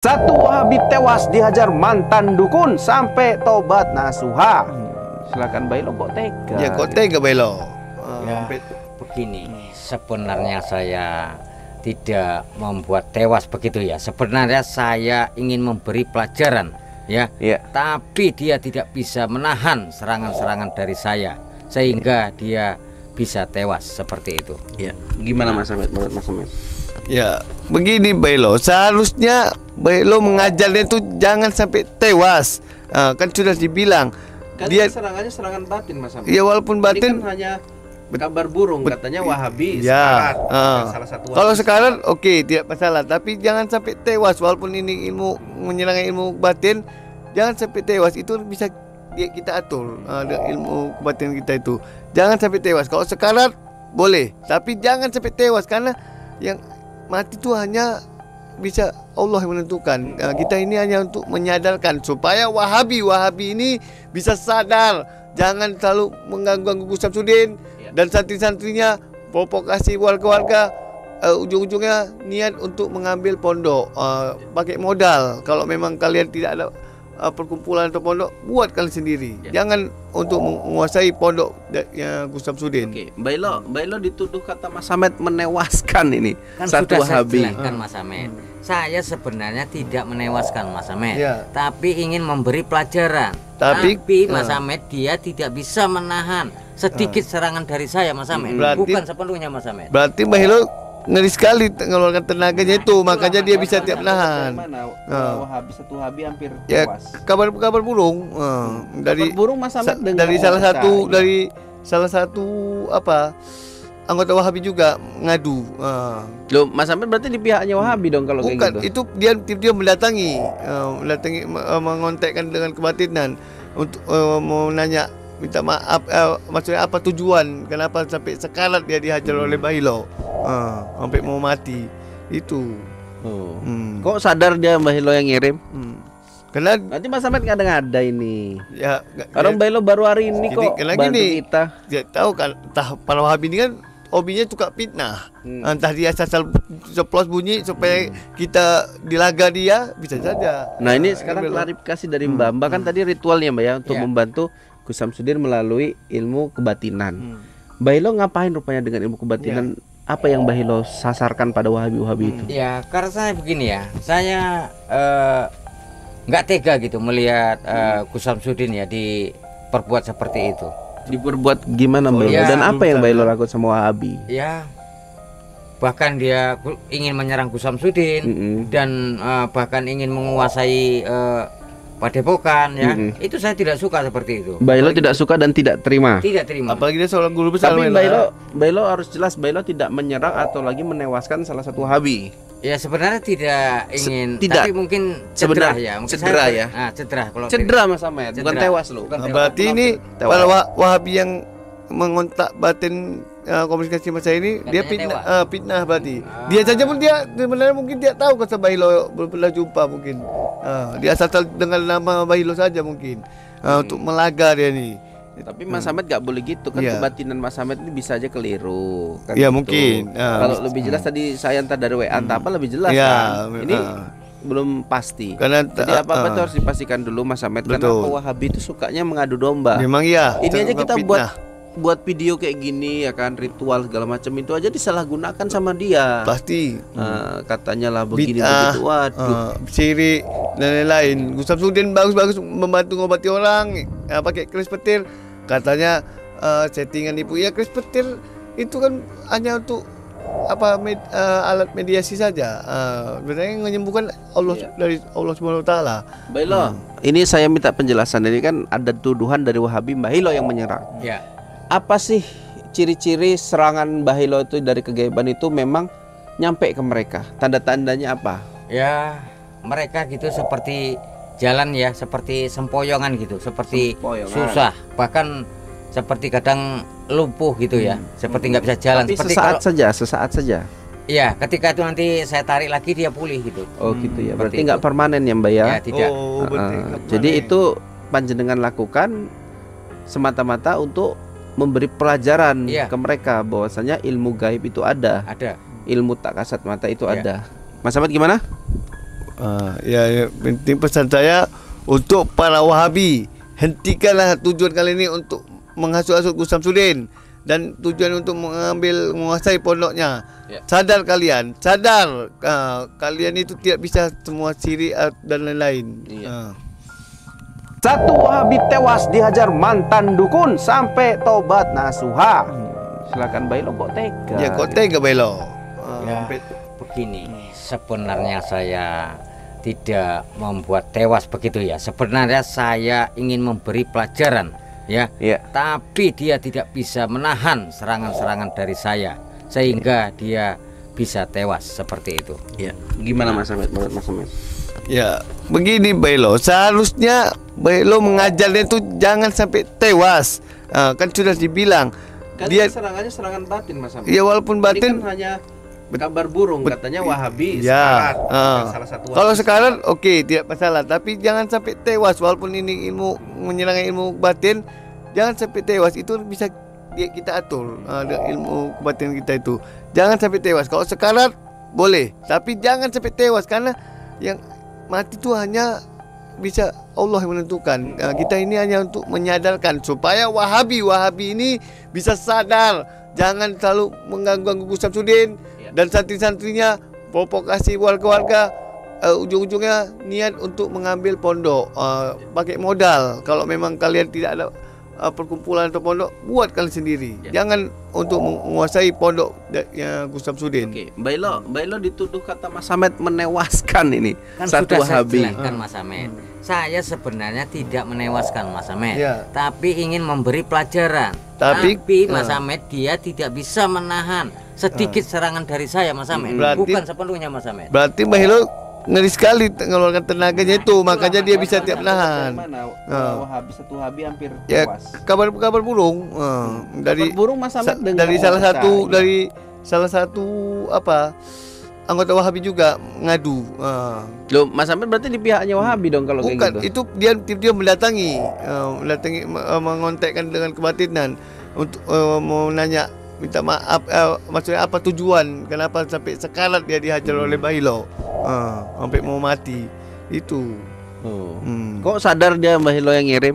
Satu Wahabi tewas dihajar mantan dukun sampai tobat nasuha. Silakan Bailo, kok tega? Ya kok tega Bailo? Ya, begini, sebenarnya saya tidak membuat tewas begitu ya. Sebenarnya saya ingin memberi pelajaran ya. Tapi dia tidak bisa menahan serangan-serangan dari saya sehingga dia bisa tewas seperti itu. Ya, gimana Mas Ahmed? Menurut Mas Ahmed? Ya, begini Bailo, seharusnya Bailo mengajarnya itu jangan sampai tewas. Kan sudah dibilang Kan dia serangannya serangan batin Mas Ahmed. ya walaupun batin Ini kan hanya kabar burung, katanya Wahabi ya. salah satu Kalau Wahabi. sekarang oke, tidak masalah, tapi jangan sampai tewas walaupun ini ilmu menyerang ilmu batin, jangan sampai tewas. Itu bisa kita atur ilmu kebatinan kita itu. Jangan sampai tewas. Kalau sekarat boleh, tapi jangan sampai tewas karena yang mati itu hanya bisa Allah yang menentukan. Kita ini hanya untuk menyadarkan supaya Wahabi ini bisa sadar, jangan selalu mengganggu Gus Samsudin dan santri-santrinya, provokasi warga-warga, ujung-ujungnya niat untuk mengambil pondok, pakai modal. Kalau memang kalian tidak ada perkumpulan atau pondok, buat kalian sendiri. Jangan untuk menguasai pondok Gus Samsudin. Oke, Bailo dituduh kata Mas Ahmed menewaskan ini Kan satu sudah saya Wahabi. jelaskan Mas Ahmed. Saya sebenarnya tidak menewaskan Mas Ahmed, Ya. tapi ingin memberi pelajaran. Tapi, Mas Ahmed dia tidak bisa menahan sedikit serangan dari saya Mas Ahmed. Berarti- Bukan sepenuhnya Mas Ahmed. Berarti Mbak Hilo ngeri sekali mengeluarkan tenaganya itu, makanya dia bisa tiap nahan. Mana Wahabi, satu Wahabi hampir Ya, tewas. kabar burung dari Kabar burung Mas Ahmed dengar dari salah berita, satu ya. dari salah satu anggota Wahabi juga ngadu. Loh, Mas Ahmed berarti di pihaknya Wahabi dong kalau Bukan, kayak gitu. itu dia mendatangi mengontakkan dengan kebatinan untuk mau nanya, minta maaf, maksudnya apa tujuan kenapa sampai sekarat dia dihajar oleh Bahilo, sampai mau mati itu. Oh. Hmm. Kok sadar dia Mbah Hilo yang ngirim? Karena Nanti Mas Ahmed ngada-ngada ini. ya Orang Mbah Hilo baru hari ini kok karena bantu gini, kita. dia tahu kan, entah para Wahabi ini kan hobinya suka fitnah. Entah dia asal ceplos bunyi supaya kita dilaga dia, bisa saja. Nah, ini sekarang klarifikasi dari Mbak kan tadi ritualnya Mbak ya untuk Ya. membantu Gus Samsudin melalui ilmu kebatinan. Mbah Hilo ngapain rupanya dengan ilmu kebatinan? Apa yang Mbah Hilo sasarkan pada Wahabi-Wahabi itu? Ya karena saya begini ya, saya nggak tega gitu melihat Gus Samsudin ya diperbuat seperti itu. Diperbuat gimana Mbah Hilo? ya, Dan apa yang Mbah Hilo lakukan sama Wahabi? Ya bahkan dia ingin menyerang Gus Samsudin dan bahkan ingin menguasai Padepokan ya. Itu saya tidak suka seperti itu. Mbah Hilo tidak suka dan tidak terima. Tidak terima. Apalagi dia seorang guru besar. Tapi Mbah Hilo harus jelas, Mbah Hilo tidak menyerang atau lagi menewaskan salah satu Wahabi. Ya sebenarnya tidak ingin, tidak. tapi mungkin cedera Sebenarnya ya. Mungkin cedera saya, ya. Cedera kalau Cedera Mas Ahmed, bukan Cedera. tewas loh. Bukan tewas. Berarti ini Tewas. para Wahabi yang mengontak batin komunikasi masa ini, dia Katanya fitnah berarti. Dia saja pun dia sebenarnya mungkin dia tahu kata Bahilo belum pernah jumpa mungkin. Dia asal dengan nama Bahilo saja mungkin untuk melaga dia nih. Tapi Mas Ahmed gak boleh gitu kan, Iya. kebatinan Mas Ahmed ini bisa aja keliru kan Iya, gitu. mungkin. Kalau lebih jelas tadi saya entah dari WA entah apa lebih jelas Iya, kan. Ini belum pasti. Karena Jadi apa-apa itu harus dipastikan dulu Mas Ahmed. Karena Betul. Wahabi itu sukanya mengadu domba. memang iya. Ini aja kita fitnah. buat video kayak gini ya kan, ritual segala macam itu aja disalahgunakan sama dia. Pasti. Katanya lah begini Bid'ah, begitu. Waduh. syirik dan lain-lain. Gus Samsudin bagus-bagus membantu ngobati orang, pakai keris petir. Katanya settingan ibu. Ya keris petir itu kan hanya untuk alat mediasi saja. Sebenarnya menyembuhkan Allah dari Allah Subhanahu wa taala. Mbah Hilo, ini saya minta penjelasan. Ini kan ada tuduhan dari Wahabi Mbah Hilo yang menyerang. Ya. Apa sih ciri-ciri serangan Mbah Hilo itu dari kegaiban itu memang nyampe ke mereka? Tanda-tandanya apa? Ya mereka gitu seperti jalan ya, seperti sempoyongan gitu, seperti Sempoyongan. susah, bahkan seperti kadang lumpuh gitu ya, seperti nggak bisa jalan. Tapi Seperti sesaat kalau, saja, sesaat saja. ya ketika itu nanti saya tarik lagi dia pulih gitu. Oh gitu ya. Berarti seperti nggak itu. permanen ya Mbak ya? Ya tidak. Oh, berarti Jadi itu panjenengan lakukan semata-mata untuk memberi pelajaran Iya. ke mereka bahwasanya ilmu gaib itu ada, Ada. ilmu tak kasat mata itu Iya. ada. Mas Ahmad gimana? Ya, penting pesan saya untuk para Wahabi, hentikanlah tujuan kali ini untuk menghasut-hasut Gus Samsudin dan tujuan untuk menguasai pondoknya. Sadar kalian, sadar kalian itu tidak bisa semua syirik dan lain-lain. Satu Wahabi tewas dihajar mantan dukun sampai tobat nasuha. Silakan Bailo, kok tega? Ya, kok tega Bailo? Ya, begini, sebenarnya saya tidak membuat tewas begitu ya. Sebenarnya saya ingin memberi pelajaran ya. Tapi dia tidak bisa menahan serangan-serangan dari saya sehingga dia bisa tewas seperti itu. Ya. Gimana Mas Ahmed? Mas Ahmed? Ya, begini Bailo, seharusnya Bailo mengajarnya itu jangan sampai tewas. Kan sudah dibilang kan dia serangannya serangan batin Mas Ahmed. Ya, walaupun batin kan hanya kabar burung katanya Wahabi ya. Salah satu kalau sekarang oke, tidak masalah, tapi jangan sampai tewas. Walaupun ini ilmu menyerang ilmu batin, jangan sampai tewas. Itu bisa kita atur ilmu kebatinan kita itu. Jangan sampai tewas. Kalau sekarat boleh, tapi jangan sampai tewas, karena yang mati itu hanya bisa Allah yang menentukan. Kita ini hanya untuk menyadarkan supaya Wahabi ini bisa sadar, jangan selalu mengganggu Gus Samsudin dan santri-santrinya, provokasi warga-warga, ujung-ujungnya niat untuk mengambil pondok, pakai modal. Kalau memang kalian tidak ada perkumpulan atau pondok, buat kalian sendiri. Jangan untuk menguasai pondok Gus Samsudin. Bailo dituduh kata Mas Ahmed menewaskan ini kan satu sudah Wahabi. Saya jelaskan Mas Ahmed. Saya sebenarnya tidak menewaskan Mas Ahmed, tapi ingin memberi pelajaran. Tapi Mas Ahmed dia tidak bisa menahan sedikit serangan dari saya Mas Ahmed. Bukan sepenuhnya Mas Ahmed. Berarti Bailo ngeri sekali mengeluarkan tenaganya itu, makanya dia bisa tiap nahan. Wahabi satu Wahabi hampir tewas. Kabar burung dari burung Mas Ahmed dari salah satu apa anggota Wahabi juga ngadu. Loh, Mas Ahmed berarti di pihaknya Wahabi dong kalau bukan, kayak gitu. Itu dia mendatangi mengontakkan dengan kebatinan untuk mau nanya, minta maaf, maksudnya apa tujuan, kenapa sampai sekarat dia dihajar oleh Bailo, sampai mau mati itu. Kok sadar dia Bailo yang ngirim?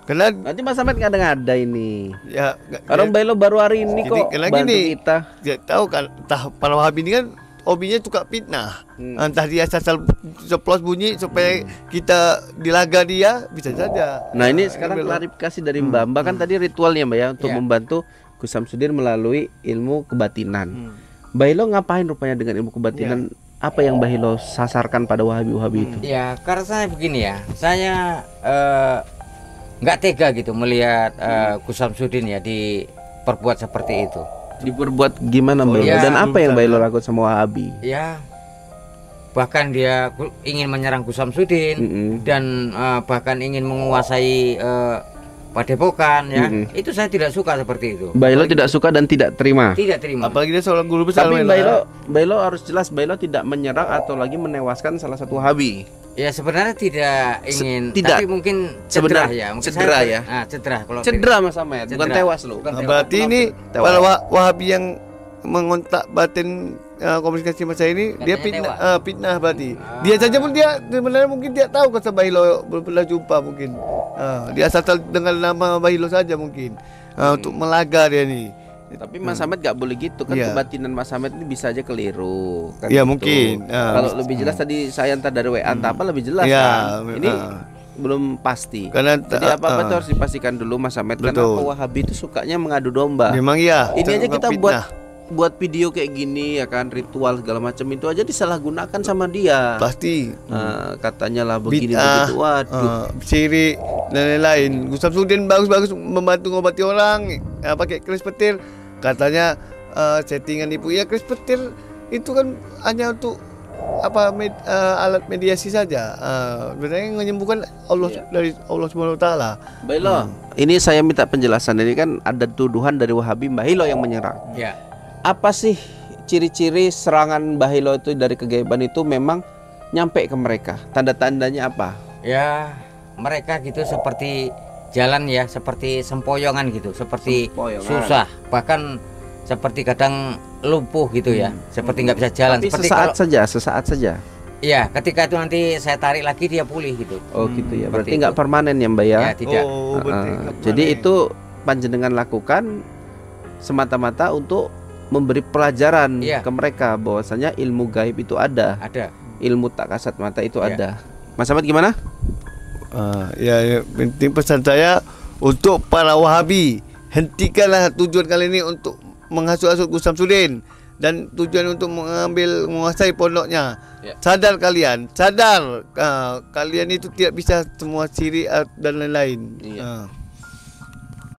Karena nanti Mas Ahmed ngada-ngada ini. Ya, orang Bailo baru hari ini kok bantu kita. Dia tahu kan, entah para Wahabi ini kan hobinya suka fitnah. Entah dia asal ceplos bunyi supaya kita dilaga dia, bisa saja. Nah, ini sekarang klarifikasi dari Mbak kan tadi ritualnya Mbak ya untuk membantu Gus Samsudin melalui ilmu kebatinan. Bailo ngapain rupanya dengan ilmu kebatinan? Apa yang Bailo sasarkan pada Wahabi itu? Ya, karena saya begini ya, saya nggak tega gitu melihat Gus Samsudin ya diperbuat seperti itu. Diperbuat gimana Bailo? Dan apa yang Bailo lakukan sama Wahabi? Ya, bahkan dia ingin menyerang Gus Samsudin dan bahkan ingin menguasai Padepokan ya. Itu saya tidak suka seperti itu. Bailo tidak suka dan tidak terima. Tidak terima. Apalagi dia seorang guru besar. Tapi Bailo harus jelas, Bailo tidak menyerang atau lagi menewaskan salah satu Wahabi. Ya sebenarnya tidak ingin, tapi mungkin cedera ya. Cedera ya. Cedera Mas Ahmed, bukan tewas loh. Berarti ini para Wahabi yang mengontak batin komunikasi masa ini dia fitnah berarti. Dia saja pun dia sebenarnya mungkin dia tahu kata Bailo, belum pernah jumpa mungkin. Dia asal dengan nama Bailo saja mungkin untuk melaga dia nih. Tapi Mas Ahmed gak boleh gitu kan, kebatinan Mas Ahmed ini bisa aja keliru kan. Iya gitu. Mungkin. Kalau lebih jelas tadi saya entah dari WA entah apa lebih jelas kan. Ini belum pasti. Karena jadi apa-apa itu harus dipastikan dulu Mas Ahmed. Karena Wahabi itu sukanya mengadu domba. Memang iya. Ini aja kita buat video kayak gini ya kan, ritual segala macam itu aja disalahgunakan sama dia. Pasti. Katanya lah begini begitu. Waduh. Syirik dan lain-lain. Gus Samsudin bagus-bagus membantu ngobati orang, pakai keris petir. Katanya settingan ibu ya, keris petir itu kan hanya untuk alat mediasi saja. Sebenarnya menyembuhkan Allah dari Allah Subhanahu wa taala. Bailo, ini saya minta penjelasan. Ini kan ada tuduhan dari Wahabi Bailo yang menyerang. Ya. Apa sih ciri-ciri serangan Bailo itu dari kegaiban itu memang nyampe ke mereka? Tanda-tandanya apa? Ya, mereka gitu seperti jalan ya, seperti sempoyongan gitu, seperti susah, bahkan seperti kadang lumpuh gitu ya, seperti nggak bisa jalan. Tapi seperti sesaat saja. Iya, ketika itu nanti saya tarik lagi dia pulih gitu. Oh gitu ya. Berarti seperti nggak itu. permanen ya Mbak ya? Ya, tidak. Oh, berarti nggak Jadi permanen. itu panjenengan lakukan semata-mata untuk memberi pelajaran Iya. ke mereka bahwasanya ilmu gaib itu ada, Ada. ilmu tak kasat mata itu Iya. ada. Mas Ahmad gimana? Ya, penting pesan saya untuk para Wahabi, hentikanlah tujuan kali ini untuk menghasut-hasut Gus Samsudin dan tujuan untuk menguasai pondoknya. Ya. Sadar kalian, sadar kalian itu tidak bisa semua syirik dan lain-lain. Iya.